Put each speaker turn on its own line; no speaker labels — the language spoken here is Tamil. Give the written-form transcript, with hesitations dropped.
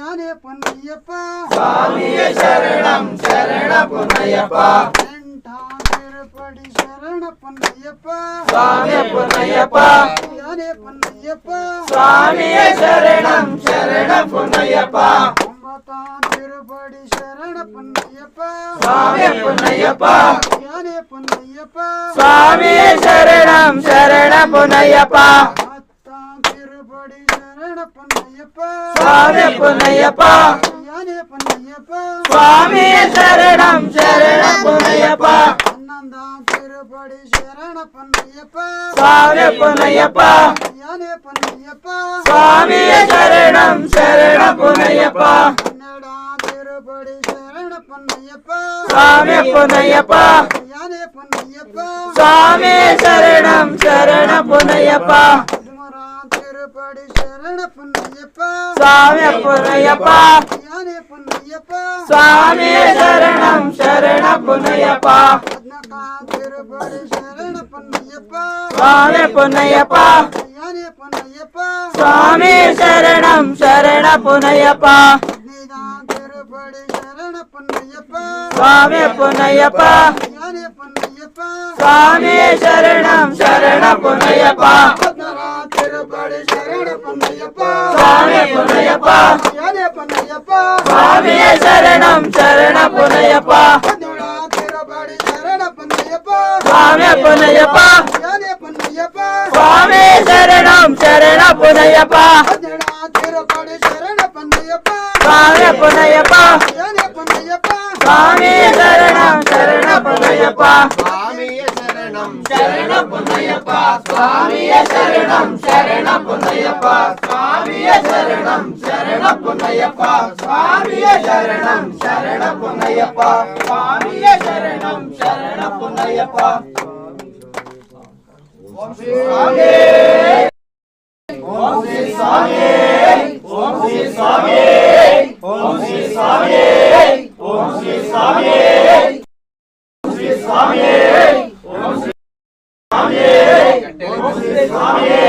யானே பொன்னையப்பா
சுவாமியே சரணம் சரண பொன்னையப்பா
திருப்படி சரண பொன்னையப்பா
சுவாமி பொன்னையப்பா
யானே பொன்னையப்பா
சுவாமியே சரணம் சரண பொன்னையப்பா
திருப்படி சரண பொன்னையப்பா
சுவாமி பொன்னையப்பா
யானே பொன்னையப்பா
சுவாமியே சரணம் சரண பொன்னையப்பா
திருப்படி சரண பொன்னையப்பா
சுவாமி பொன்னையப்பா
யானே பொன்னையப்பா
சுவாமியே சரணம் சரண பொன்னையப்பா
திருப்படி சரண பொன்னையப்பா
சுவாமி பொன்னையப்பா
யானே பொன்னையப்பா
சுவாமியே சரணம் சரண பொன்னையப்பா
திருப்படி சரண பொன்னையப்பா
சுவாமி பொன்னையப்பா
யானே பொன்னையப்பா
சுவாமியே சரணம் சரண பொன்னையப்பா
திருப்படி சரண பொன்னையப்பா
சுவாமி பொன்னையப்பா
யானே பொன்னையப்பா
சுவாமியே சரணம் சரண பொன்னையப்பா
திருப்படி சரண பொன்னையப்பா
சுவாமி பொன்னையப்பா
யானே பொன்னையப்பா
சுவாமியே சரணம் சரண பொன்னையப்பா
திருப்படி சரண பொன்னையப்பா
சுவாமி பொன்னையப்பா
யானே பொன்னையப்பா
சுவாமியே சரணம் சரண பொன்னையப்பா
திருப்படி சரண பொன்னையப்பா
சுவாமி பொன்னையப்பா
யானே பொன்னையப்பா
சுவாமியே சரணம் சரண பொன்னையப்பா
திருப்படி சரண பொன்னையப்பா
சுவாமி பொன்னையப்பா
யானே பொன்னையப்பா
சுவாமியே சரணம் சரண பொன்னையப்பா
திருப்படி சரண பொன்னையப்பா
சுவாமி பொன்னையப்பா
யானே பொன்னையப்பா
சுவாமியே சரணம் சரண பொன்னையப்பா
சுவாமியே சரணம்
சரண பொன்னையப்பா சுவாமியே சரணம் சரண பொன்னையப்பா சுவாமியே சரணம் சரண பொன்னையப்பா சுவாமியே சரணம் சரண பொன்னையப்பா சுவாமியே சரணம் சரண பொன்னையப்பா ஓம் ஸ்ரீ சாமி ஓம் ஸ்ரீ சாமி ஓம் ஸ்ரீ சாமி ஓம் ஸ்ரீ சாமி ஓம் ஸ்ரீ சாமி ஓம் ஸ்ரீ சாமி ஓம் ஸ்ரீ சாமி ஓம் ஸ்ரீ சாமி